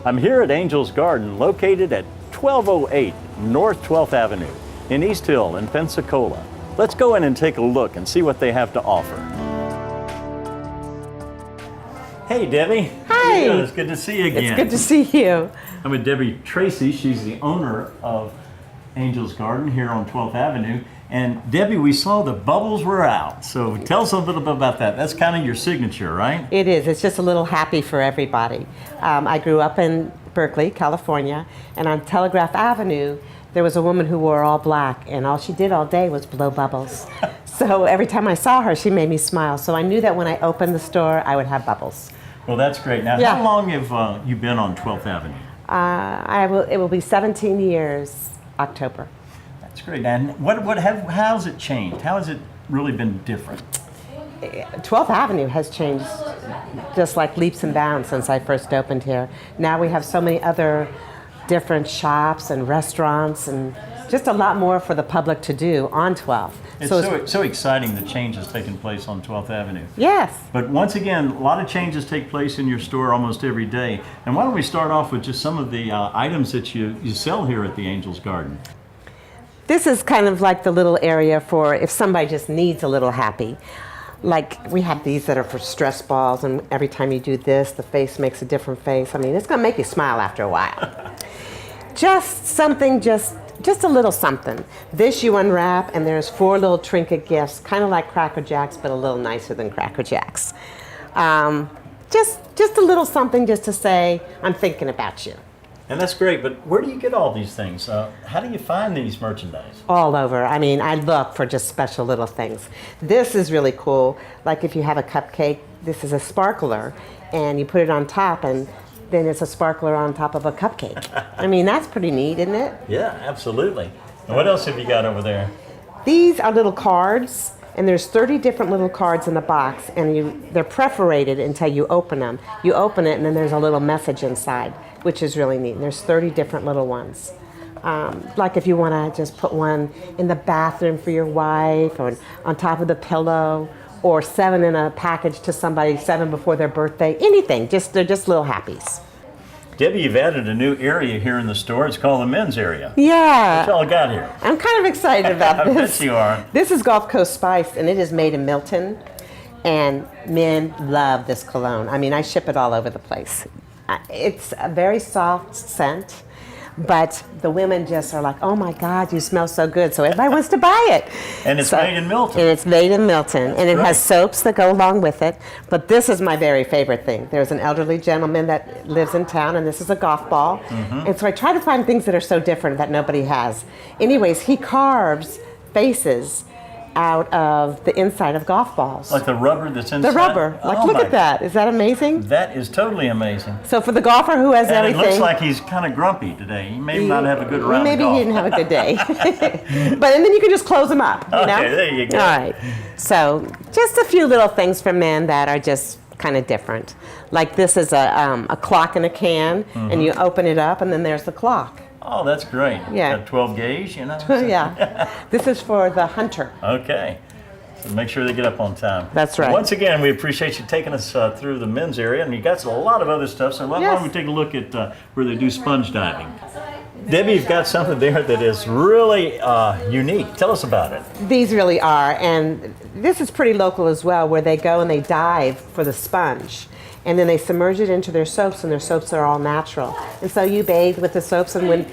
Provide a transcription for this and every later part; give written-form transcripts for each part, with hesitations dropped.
I'm here at Angel's Garden, located at 1208 North 12th Avenue in East Hill in Pensacola. Let's go in and take a look and see what they have to offer. Hey, Debbie. Hi. How you doing? It's good to see you again. It's good to see you. I'm with Debbie Tracy. She's the owner of Angel's Garden here on 12th Avenue. And Debbie, we saw the bubbles were out. So tell us a little bit about that. That's kind of your signature, right? It is. It's just a little happy for everybody. I grew up in Berkeley, California, and on Telegraph Avenue, there was a woman who wore all black, and all she did all day was blow bubbles. So every time I saw her, she made me smile. So I knew that when I opened the store, I would have bubbles. Well, that's great. Now, Yeah. how long have you been on 12th Avenue? It will be 17 years, October. That's great. And how's it changed? How has it really been different? 12th Avenue has changed just like leaps and bounds since I first opened here. Now we have so many other different shops and restaurants and just a lot more for the public to do on 12th. It's so exciting the change has taken place on 12th Avenue. Yes. But once again, a lot of changes take place in your store almost every day. And why don't we start off with just some of the items that you sell here at the Angel's Garden? This is kind of like the little area for if somebody just needs a little happy. Like we have these that are for stress balls, and every time you do this, the face makes a different face. I mean, it's gonna make you smile after a while. Just something, just a little something. This you unwrap, and there's 4 little trinket gifts, kind of like Cracker Jacks, but a little nicer than Cracker Jacks. Just a little something just to say, I'm thinking about you. And that's great, but where do you get all these things? How do you find these merchandise? All over. I mean, I look for just special little things. This is really cool. Like if you have a cupcake, this is a sparkler, and you put it on top, and then it's a sparkler on top of a cupcake. I mean, that's pretty neat, isn't it? Yeah, absolutely. And what else have you got over there? These are little cards, and there's 30 different little cards in the box, and they're perforated until you open them. You open it, and then there's a little message inside, which is really neat. And there's 30 different little ones. Like if you want to just put one in the bathroom for your wife, or on top of the pillow, or 7 in a package to somebody, 7 before their birthday, anything. They're just little happies. Debbie, you've added a new area here in the store. It's called the men's area. Yeah. What y'all got here? I'm kind of excited about I this. bet you are. This is Gulf Coast Spice, and it is made in Milton, and men love this cologne. I mean, I ship it all over the place. It's a very soft scent, but the women just are like, oh my God, you smell so good. So everybody wants to buy it. And it's made in Milton. And it's made in Milton. And it great. has soaps that go along with it. But this is my very favorite thing. There's an elderly gentleman that lives in town, and this is a golf ball. Mm-hmm. And so I try to find things that are so different that nobody has. Anyways, he carves faces out of the inside of golf balls. Like the rubber that's inside? The rubber. Like, Oh look my- at that. Is that amazing? That is totally amazing. So for the golfer who has And everything. it looks like he's kind of grumpy today. He may not have a good round Maybe of golf. he didn't have a good day. And then you can just close them up. You know? Okay, there you go. All right. So just a few little things for men that are just kind of different. Like this is a clock in a can, and you open it up, and then there's the clock. Oh, that's great. Yeah. Got 12 gauge, you know? Yeah. This is for the hunter. Okay. So make sure they get up on time. That's right. Once again, we appreciate you taking us through the men's area, and you got a lot of other stuff. So why Yes. don't we take a look at where they do sponge diving? Debbie, you've got something there that is really unique. Tell us about it. These really are, and this is pretty local as well, where they go and they dive for the sponge. And then they submerge it into their soaps, and their soaps are all natural. And so you bathe with the soaps, and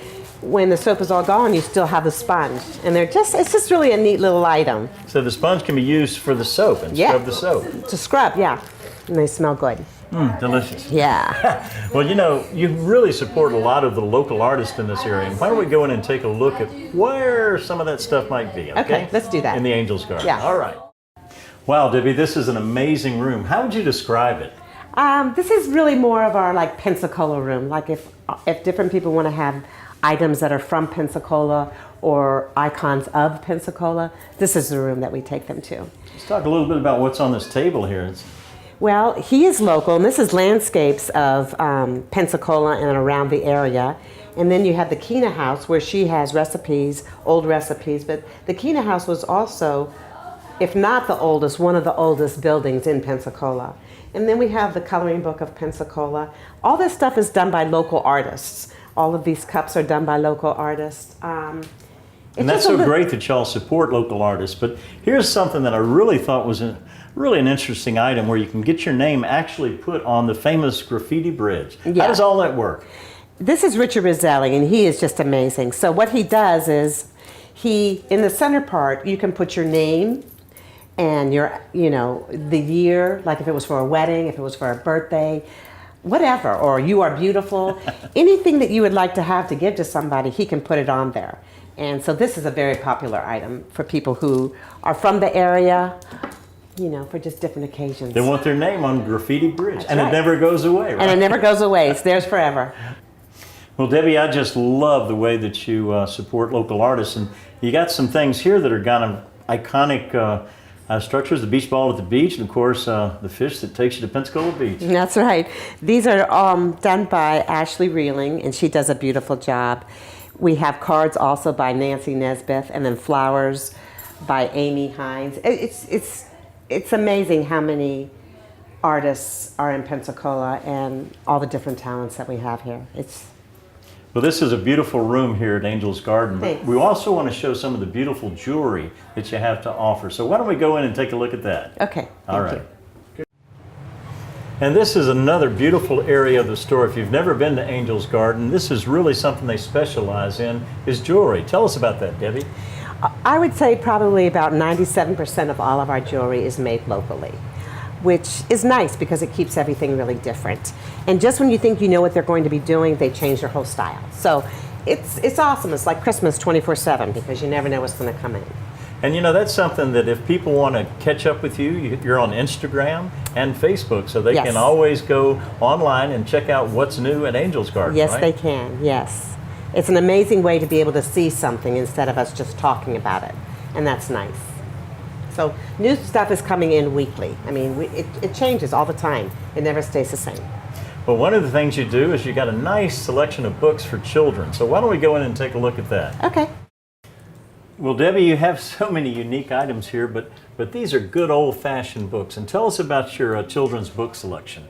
when the soap is all gone, you still have the sponge. And it's just really a neat little item. So the sponge can be used for the soap and scrub the soap. To scrub, yeah. And they smell good. Delicious. Yeah. Well, you know, you really support a lot of the local artists in this area. Why don't we go in and take a look at where some of that stuff might be, okay? Okay, let's do that. In the Angel's Garden. Yeah. All right. Wow, Debbie, this is an amazing room. How would you describe it? This is really more of our like Pensacola room. Like if different people want to have items that are from Pensacola or icons of Pensacola, this is the room that we take them to. Let's talk a little bit about what's on this table here. Well, he is local, and this is landscapes of Pensacola and around the area. And then you have the Kina House, where she has recipes, old recipes. But the Kina House was also if not the oldest, one of the oldest buildings in Pensacola. And then we have the Coloring Book of Pensacola. All this stuff is done by local artists. All of these cups are done by local artists. And that's so great that y'all support local artists. But here's something that I really thought was really an interesting item, where you can get your name actually put on the famous graffiti bridge. Yeah. How does all that work? This is Richard Rizzelli, and he is just amazing. So what he does is, in the center part, you can put your name and the year, like if it was for a wedding, if it was for a birthday, whatever, or you are beautiful. Anything that you would like to have to give to somebody, he can put it on there. And so this is a very popular item for people who are from the area, for just different occasions. They want their name on Graffiti Bridge. That's and right. It never goes away, right? And it never goes away. It's theirs forever. Well, Debbie, I just love the way that you support local artists. And you got some things here that are kind of iconic structures, the beach ball at the beach, and of course, the fish that takes you to Pensacola Beach. That's right. These are done by Ashley Reeling, and she does a beautiful job. We have cards also by Nancy Nesbitt, and then flowers by Amy Hines. It's amazing how many artists are in Pensacola and all the different talents that we have here. Well, this is a beautiful room here at Angel's Garden, but Thanks. we also want to show some of the beautiful jewelry that you have to offer. So why don't we go in and take a look at that? Okay. All thank right. you. And this is another beautiful area of the store. If you've never been to Angel's Garden, this is really something they specialize in, is jewelry. Tell us about that, Debbie. I would say probably about 97% of all of our jewelry is made locally, which is nice because it keeps everything really different. And just when you think you know what they're going to be doing, they change their whole style. So it's awesome. It's like Christmas 24/7 because you never know what's going to come in. And that's something that if people want to catch up with you, you're on Instagram and Facebook, so they Yes. can always go online and check out what's new at Angel's Garden, Yes, right? they can. Yes. It's an amazing way to be able to see something instead of us just talking about it. And that's nice. So new stuff is coming in weekly. I mean, it changes all the time. It never stays the same. Well, one of the things you do is you got a nice selection of books for children. So why don't we go in and take a look at that? Okay. Well, Debbie, you have so many unique items here, but these are good old-fashioned books. And tell us about your children's book selection.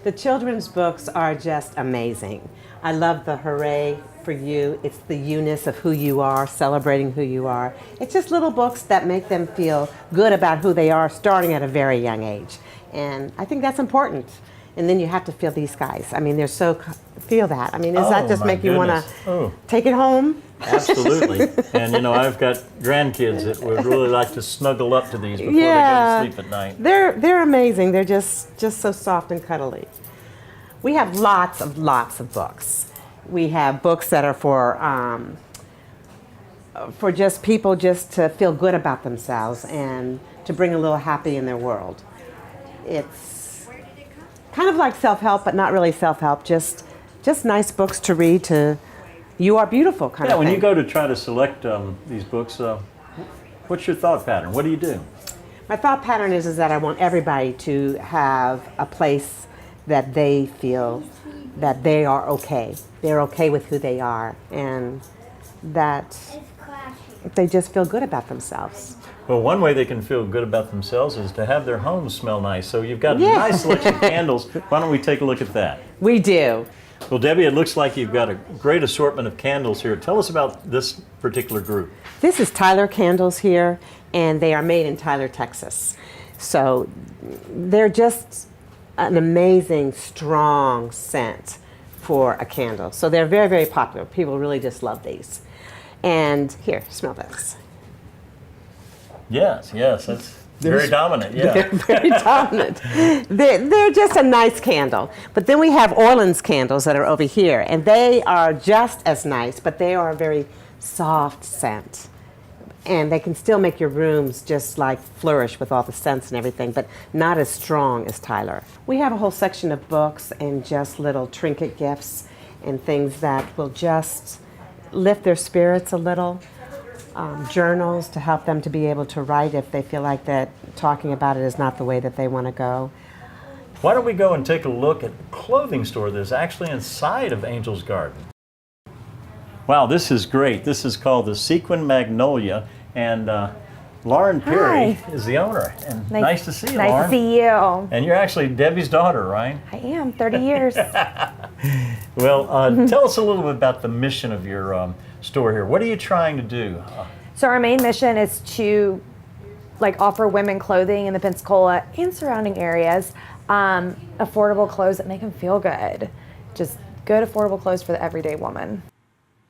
The children's books are just amazing. I love the Hooray for You. It's the you-ness of who you are, celebrating who you are. It's just little books that make them feel good about who they are starting at a very young age. And I think that's important. And then you have to feel these guys. I mean, feel that. I mean, does that just my make you want to goodness. take it home? Absolutely. And I've got grandkids that would really like to snuggle up to these before they go Yeah. to sleep at night. They're amazing. They're just so soft and cuddly. We have lots of books. We have books that are for just people just to feel good about themselves and to bring a little happy in their world. It's kind of like self-help, but not really self-help. Just nice books to read. To you are beautiful kind Yeah, of when thing. you go to try to select these books, what's your thought pattern? What do you do? My thought pattern is that I want everybody to have a place that they feel that they are okay. They're okay with who they are, and that they just feel good about themselves. Well, one way they can feel good about themselves is to have their homes smell nice. So you've got Yeah. a nice selection of candles. Why don't we take a look at that? We do. Well, Debbie, it looks like you've got a great assortment of candles here. Tell us about this particular group. This is Tyler Candles here, and they are made in Tyler, Texas. So they're just an amazing, strong scent for a candle. So they're very, very popular. People really just love these. And here, smell this. Yes, that's very dominant. Yeah. They're very dominant. They're just a nice candle. But then we have Orland's candles that are over here, and they are just as nice, but they are a very soft scent. And they can still make your rooms just like flourish with all the scents and everything, but not as strong as Tyler. We have a whole section of books and just little trinket gifts and things that will just lift their spirits a little. Journals to help them to be able to write if they feel like that talking about it is not the way that they want to go. Why don't we go and take a look at the clothing store that's actually inside of Angel's Garden? Wow, this is great. This is called the Sequin Magnolia, and Lauren Perry Hi. is the owner, and nice to see you, Nice Lauren. to see you. And you're actually Debbie's daughter, right? I am 30 years. Well, tell us a little bit about the mission of your store here. What are you trying to do? So our main mission is to offer women clothing in the Pensacola and surrounding areas, affordable clothes that make them feel good. Just good, affordable clothes for the everyday woman.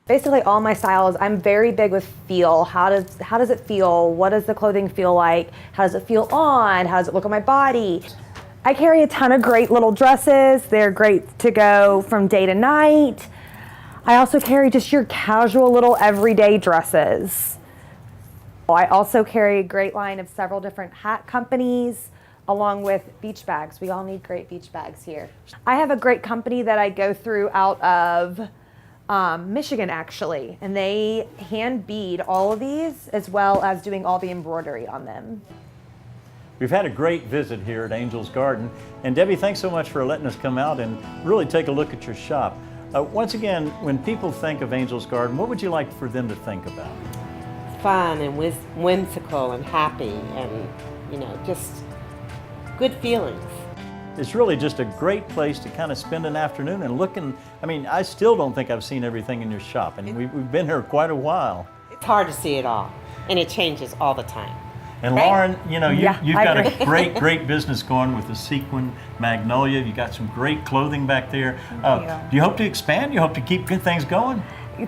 Basically, all my styles, I'm very big with feel. How does it feel? What does the clothing feel like? How does it feel on? How does it look on my body? I carry a ton of great little dresses. They're great to go from day to night. I also carry just your casual little everyday dresses. I also carry a great line of several different hat companies, along with beach bags. We all need great beach bags here. I have a great company that I go through out of Michigan, actually, and they hand bead all of these as well as doing all the embroidery on them. We've had a great visit here at Angel's Garden, and Debbie, thanks so much for letting us come out and really take a look at your shop. Once again, when people think of Angel's Garden, what would you like for them to think about? Fun and whimsical and happy and, just good feelings. It's really just a great place to kind of spend an afternoon and I still don't think I've seen everything in your shop, and we've been here quite a while. It's hard to see it all, and it changes all the time. And Right? Lauren, Yeah, you've I got agree. a great business going with the sequin magnolia. You got some great clothing back there. Thank Do you hope to expand? You hope to keep good things going?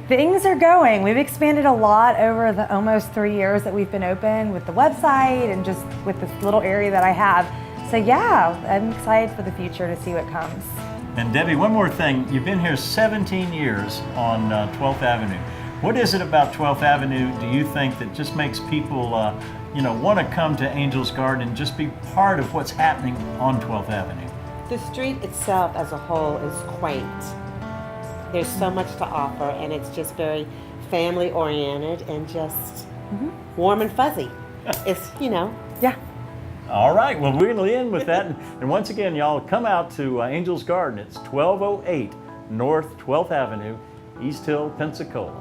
Things are going. We've expanded a lot over the almost 3 years that we've been open with the website and just with this little area that I have. So yeah, I'm excited for the future to see what comes. And Debbie, one more thing. You've been here 17 years on 12th Avenue. What is it about 12th Avenue, do you think, that just makes people want to come to Angel's Garden and just be part of what's happening on 12th Avenue? The street itself as a whole is quaint. There's so much to offer, and it's just very family oriented and just warm and fuzzy. It's, Yeah. All right, well, we're going to end with that. And once again, y'all, come out to Angel's Garden. It's 1208 North 12th Avenue, East Hill, Pensacola.